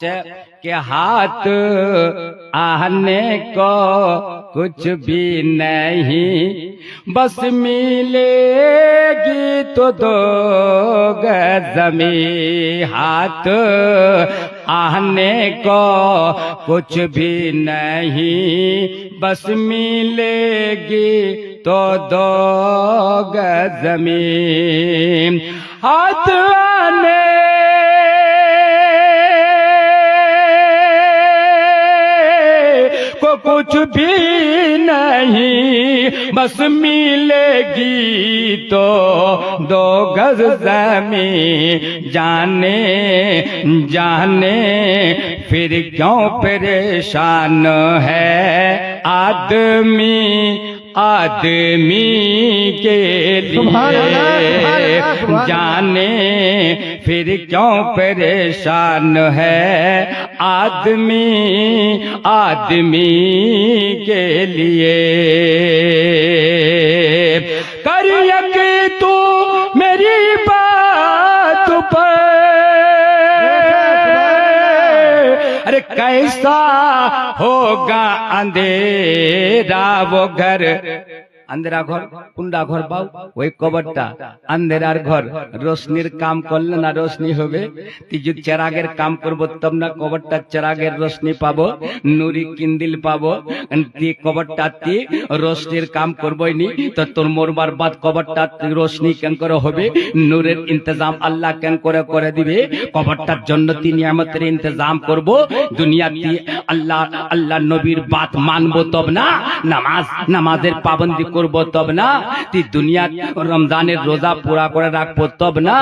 के हाथ आने को कुछ भी नहीं, बस मिलेगी तो दो गज़मी। हाथ आने को कुछ भी नहीं, बस मिलेगी तो दो गज़मी। हाथ आने को कुछ भी नहीं, बस मिलेगी तो दो गज ज़मीं। जाने जाने फिर क्यों परेशान है आदमी आदमी के लिए। जाने फिर क्यों परेशान है आदमी आदमी के लिए। कर यकीन तू मेरी बात पर, अरे कैसा होगा अंधेरा वो घर। अंधेरा घर कुंडा घर पाओ ওই কবরটা अंधेरार घर। रोशनीर काम করলে না रोशनी হবে, তুই যদি চেরাগের কাম করব তব না কবরটা চেরাগের रोशनी পাবো, নুরি কিন্দিল পাবো। তুই কবরটা তুই रोशनीर काम করবই নি তো তোর মরবার বাদ কবরটা रोशनी কেন করে হবে? নূরের ইন্তজাম আল্লাহ কেন করে করে দিবে? কবরটার জন্য তুই নিয়ামতের ইন্তজাম করব। দুনিয়াতে আল্লাহ আল্লাহ নবীর বাত মানবো তব না, নামাজের পাবন্দি করব তব না, তুই দুনিয়া রমজানের রোজা পুরা করে রাখবো তব না,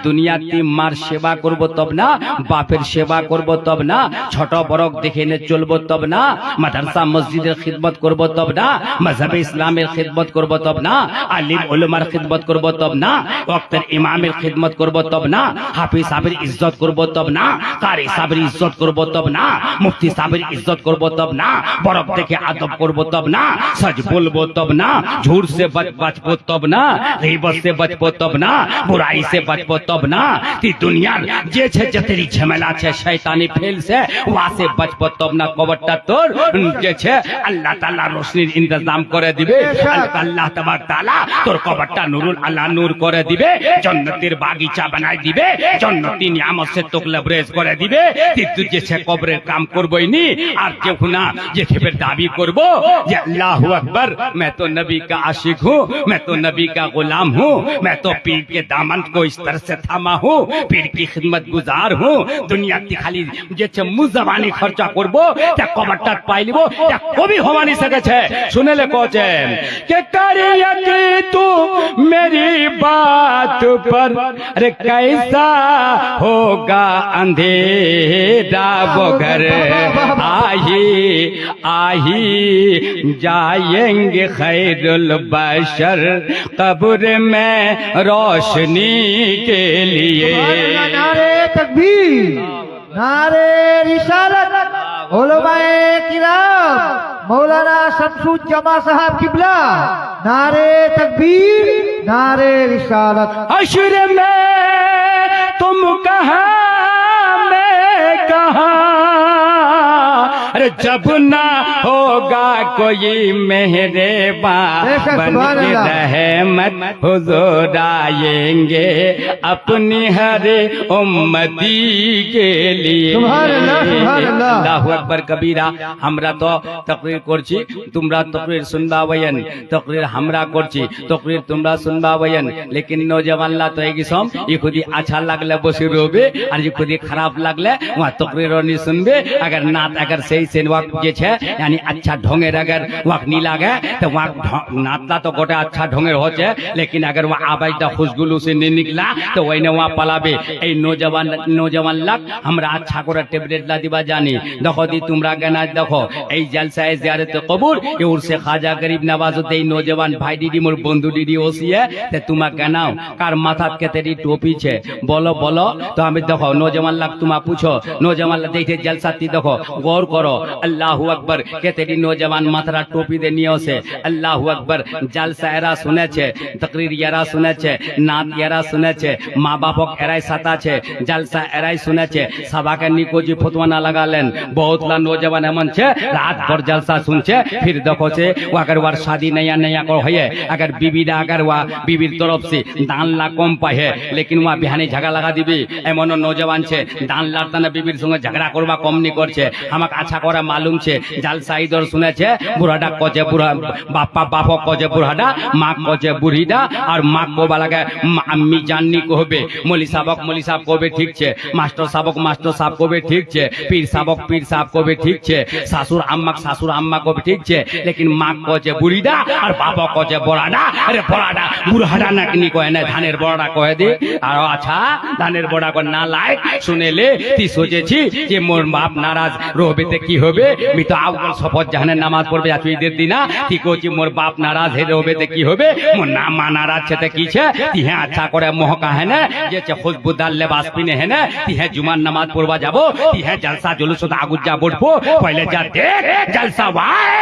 দুনিয়াতে মার সেবা করব তব না, বাপের সেবা করব তব না, ছোট বড় দেখে নে চলবো তব না, মাদ্রাসা মসজিদের খিদমত করব তব না, মজহবে ইসলামের খিদমত করব তব না, আলিম উলামার খিদমত করব তব না, ওয়াক্তের ইমামের খিদমত করব তব না, হাফিজ সাহেবের ইজ্জত করব তব না, কারি সাহেবের ইজ্জত করব তব না, মুফতি সাহেবের ইজ্জত করব তব না, বড় দেখে আদব করব তব না, সच বলবো তব না, झूठ से बचबो तब ना, गीबत से बचबो तब ना, बुराई से बचबो तब ना। ती दुनिया जे छे जतेरी झमेला छे शैतानी फेल से वहां से बचबो तब ना। कबरटा तोर जे छे अल्लाह ताला रोशनीर इंतजाम करे दिबे। अल्लाह तबारक ताला तोर कबरटा नूरुल अल्लाह नूर करे दिबे, जन्नतेर बागीचा बनाई दिबे, जन्नती नियामत से तोक लबरेज करे दिबे। ती तु जे छे कबरेर काम करबई नी আর যেও না যে ফের দাবি করব যে আল্লাহু আকবার, मैं तो नबी का आशिक हूँ, मैं तो नबी का गुलाम हूँ, मैं तो पीर के दामन को इस तरह से थामा हूँ, पीर की खिदमत गुजार हूँ। दुनिया की खाली जे मुजबानी खर्चा करबो ता कबरटा पाई लिबो ता कभी होवा नहीं सके छे। सुने ले कोचे के करिया कि तू मेरी बात पर, अरे कैसा होगा अंधेरा वो घर। आही आही जाएंगे खैरुल बशर कब्र में रोशनी के लिए। नारे तकबीर, नारे रिसालत, उलमाए किराम, मौलाना शमसुज्जमा साहब किबला। नारे तकबीर, नारे रिसालत। हश्र में तुम कहाँ मैं कहाँ, अरे जब ना होगा कोई मेरे बन के रहमत हुजूर आएंगे अपनी हर उम्मती के लिए। আল্লাহু আকবার কবীরা। আমরা তো তাকরীর করছি, তোমরা তাকরীর শুনবাবেন, তাকরীর আমরা করছি, তাকরীর তোমরা শুনবাবেন। লেকিন নওজওয়ানরা তো এগিসম ই খুদি আচ্ছা লাগলে বসে রবে, আর ই খুদি খারাপ লাগলে ওয়া তাকরীর নি শুনবে। अगर नात अगर सही से वक्त जे छे यानी अच्छा ढोंगेर अगर वक्त नहीं लागे तो वहाँ नातला तो गोटे अच्छा ढोंगेर होचे, लेकिन अगर वहाँ आवाजटा खुशगुलू से नहीं निकला तो वही वहाँ पलाबे। এই নওজওয়ান লাগ আমরা अच्छा করে टेबलेटला दिबा जानी। देखो दी तुमरा गाना देखो এই জলসায়ে জিয়ারত কবুর এ উরসে খাজা গরিব নওয়াজত এই নওজওয়ান ভাই দিদি মোর বন্ধু দিদি ওসিয়ে তে তোমা গানাও কার মাথাত কেতেরি टोपी छे बोलो बोलो। तो हमें देखो नौजवान लाग तुमा पूछो, नौजवान देखते जलसाती देखो गौर करो আল্লাহু আকবার কেতেরি নওজওয়ান মাথারা টুপি দিয়ে নিয়ে আসে আল্লাহু আকবার জালসা এরা শুনেছে তাকরীর এরা শুনেছে নাত এরা শুনেছে মা বাপক এরাই সাথে আছে জালসা এরাই শুনেছে সবাকে নিকোজি ফতোয়া না লাগালেন বহুতলা নওজওয়ান এমন छे रात भर जलसा सुनছে फिर देखो छे वो अगर वार शादी नया नया को है अगर बीबी दा अगर वा बीबीर तरफ से दान ला कम पाए है लेकिन वहाँ बिहानी झगड़ा लगा दिबी एमन नौजवान छे दान लाताना बीबीर संगे झगड़ा करवा कम नहीं करछे আমাকে আচ্ছা করে मालूम छे জালসা ইদর শুনেছে বুড়াটা কজে বুড়া বাপ্পা বাপক কজে বুড়াটা মা কজে বুড়িটা আর মা को বালাকে আম্মি জাননি कहबे मौली साहब कहबे ठीक छे मास्टर साहब कहबे ठीक छे पीर साहब कहबे ठीक छे सासुर अम्मा को भी ठीक छे लेकिन माँ को जे बुढ़ीदा और बाबा को जे बड़ाडा अरे बड़ाडा बुढ़ाडा ना किनी कहे ना धानेर बड़ा कहे दी और अच्छा धानेर बड़ा को ना लायक सुने ले ती सोचेছি যে মোর বাপ নারাজ রহবেতে কি হবে আমি তো আউল শপথ জাহানে নামাজ পড়বে আজ তুই দিদি না ती কোচি মোর বাপ নারাজ হে রহবেতে কি হবে মোর না মা নারাজ ছেতে কি ছে ती হ্যাঁ আচ্ছা করে মোহ কাহে না যে খুশবুদার লেবাস পিনে है ना ती হ্যাঁ জুমার নামাজ পড়বা যাব ती হ্যাঁ জলসা জুলুস আগুজা বড়বো पहले जा देख जलसा वाए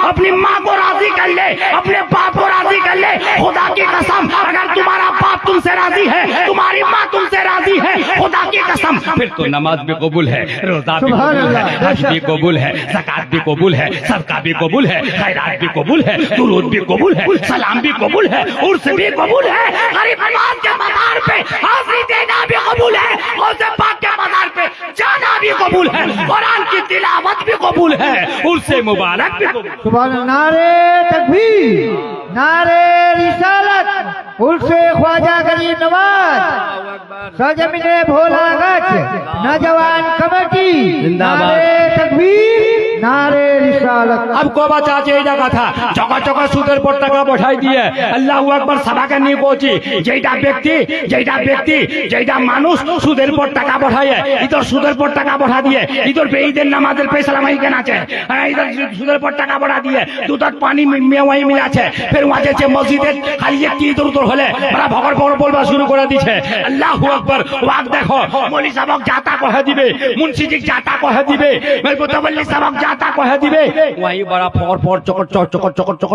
अपनी माँ को राजी कर ले अपने बाप को राजी कर ले खुदा की कसम अगर तुम्हारा बाप तुमसे राजी है तुम्हारी माँ तुमसे राजी है खुदा की कसम फिर तो नमाज भी कबूल है रोजा भी कबूल है हज भी कबूल है ज़कात भी कबूल है सदका भी कबूल है खैरात भी कबूल है दुरूद भी कबूल है सलाम भी कबूल है उर्स भी कबूल है गरीब नवाज के मज़ार पे हाज़िरी देना भी कबूल है गौसे पाक के मज़ार पे जाना भी कबूल है कुरान की तिलावत भी कबूल है उर्से मुबारक भी कबूल सुभान नारे तकबीर नारे रिसालत उर्से ख्वाजा गरीब नवाज सरजमीने भोला गच नौजवान कमेटी नारे तकबीर नारे रिसालत अब कोबा चाचे এটা কথা জগা জগা সুদের পর টাকা পাঠাই দিয়ে আল্লাহু আকবার সবাকে নিয়ে পৌঁছি যেটা ব্যক্তি যেটা মানুষ সুদের পর টাকা পাঠায় ইতর সুদের পর টাকা পাঠা দিয়ে ইতর বেঈদের নামাজের ফয়সালা वही কেনা আছে ইতর সুদের পর টাকা পাঠা দিয়ে দুধত পানি মে वही মিলাছে फिर वहां যে মসজিদে খালি একটি ইতর উতর হলে বড় ভগর ভগর বলবা শুরু করে দিছে আল্লাহু আকবার ওয়াক দেখো মৌলী সাহেব জাতা কহে দিবে মুন্সি জি জাতা কহে দিবে মেরে মুতাওয়াল্লি সাহেব জাতা কহে দিবে वही बड़ा ফর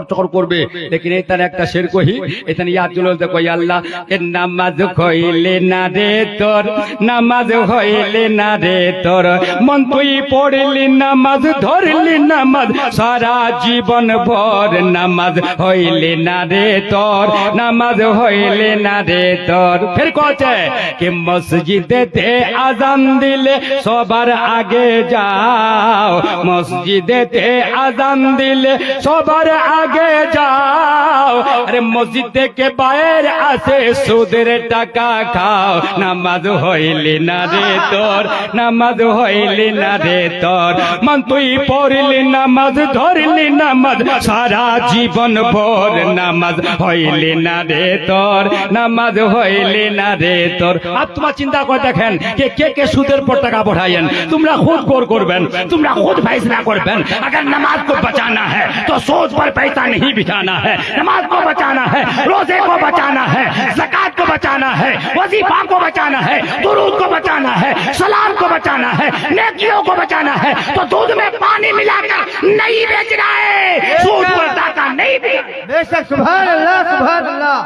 চকর করবে लेकिन এটার একটা শের কহি এখানে ইয়াদ জুল দেখো আল্লাহ এর নামাজ কইলে না রে তোর নামাজ হইলে না রে তোর মন তুই পড়লি নামাজ ধরলি নামাজ সারা জীবন ভর নামাজ হইলে না রে তোর নামাজ হইলে না রে তোর ফির কচ্ছে कि মসজিদেতে আযান দিলে সবার আগে যাও মসজিদেতে আযান দিলে সবার আগে যাও আরে মসজিদ থেকে বাইরে আসে সুদের টাকা খাও নামাজ হইলে না রে তোর নামাজ হইলে না রে তোর মন তুই পড়লি নামাজ ধরলি নামাজ সারা জীবন ভর নামাজ হইলে না রে তোর নামাজ হইলে না রে তোর আর তোমার চিন্তা করে দেখেন কে কে সুদের পর টাকা পাঠায়েন তোমরা खुद गौर করবেন তোমরা खुद फैसला করবেন अगर नमाज को बचाना है तो सोच पर पैसा नहीं बिठाना है नमाज को बचाना है रोजे को बचाना है ज़कात को बचाना है वजीफा को बचाना है दुरूद को बचाना है सलाम को बचाना है नेकियों को बचाना है तो दूध में पानी मिलाकर नहीं बेचना है सूद पर टाका नहीं बेचना बेशक सुभान अल्लाह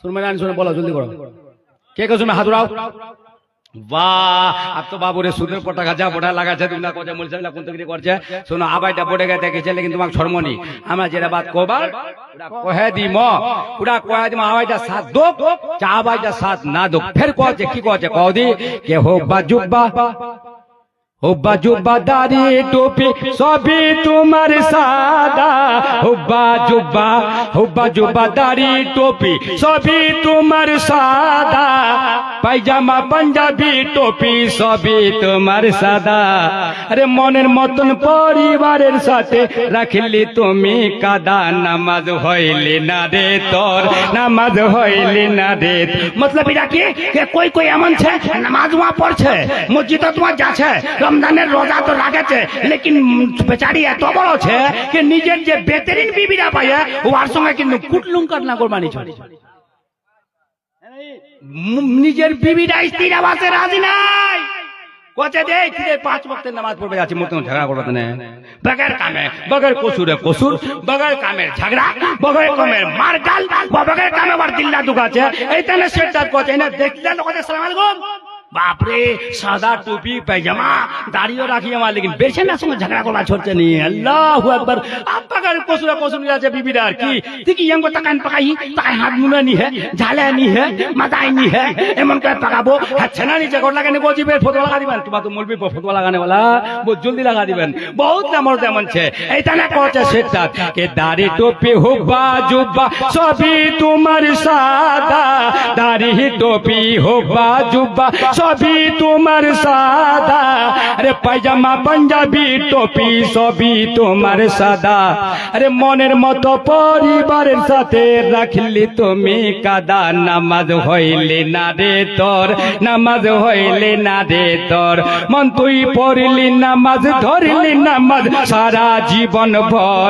सुन मैंने सुने बोलो जल्दी करो के सुने हाथ उठाओ वाह अब तो बाबू रे सुদের পর টাকা যা বড়া লাগাছে তোমরা কোজা মুলসাবিলা কোন তকরি করছে শোনো আবাইটা পড়ে গেছে কিছু लेकिन তোমাক শর্মনি আমরা যেটা বাত কবার ওটা কহে দিম ওটা কহে দিম আবাইটা সাথ দো চা আবাইটা সাথ না দো ফের কহে কি কহে কদি কে হো বাজুবা हुब्बा जुब्बा दारी टोपी सभी तुम्हार सादा हुब्बा जुब्बा दारी टोपी सभी तुम्हार सादा पायजामा पंजाबी टोपी सभी तुम्हार सादा अरे মনের মতন পরিবারের সাথে রাখলি তুমি কাদা নামাজ হইলে না রে তোর নামাজ হইলে না রে मतलब এটা কি कोई এমন আছে নামাজ ওয়া পড়ছে মসজিদে তোমার যাচ্ছে রমজানের রোজা তো রাখেছে लेकिन বেচারি এত বড় আছে যে নিজের যে বেহতরিন বিবিরা পায় ওর সঙ্গে কিন্তু কুটলুম করনা কোরবানি ছড়ে নিজের বিবিরা স্ত্রীর আবাসে রাজি নাই কোচে দে তুই 5 ওয়াক্তের নামাজ পড়বে যাচ্ছি মোর সঙ্গে ঝগড়া করবে না বগের কামে বগের কসুরে কসুর বগের কামের ঝগড়া বগের কামের মারগাল বগের কামে আবার দিল্লা দুগাছে এইখানে সেটার কোচে না দেখলে লোকে সালাম আলাইকুম बाप रे सादा टोपी पैजामा दाढ़ियों राखी हमारे लेकिन बेचे ना संग झगड़ा कोला छोड़ते नहीं है अल्लाह अकबर आप पकड़ कोसुरा जाचे बीबीदार की देखी यंगो तकान पकाई तकान हाथ मुना नहीं है झाले नहीं है मदाई नहीं है एमन कर पकाबो हच्छना नहीं जगड़ लगाने को जीबे फोटो लगा दिबेन तुमा तो मौलवी पर फोटो लगाने वाला वो जल्दी लगा दिबेन बहुत नामर तेमन छे এইখানে কোচে সেটা के दाढ़ी टोपी हुब्बा जुब्बा सभी तुम्हार सादा दाढ़ी टोपी हुब्बा जुब्बा सभी तुम्हार सादा अरे पैजामा पंजाबी टोपी सभी तुम्हार सादा अरे मनेर मतो परिवारेर साथे राखली तुमी कादा नामाज हইলে ना रे तोर नामाज हইলে ना रे तोर मन तुई पढ़ली नामाज धरली नामाज सारा जीवन भर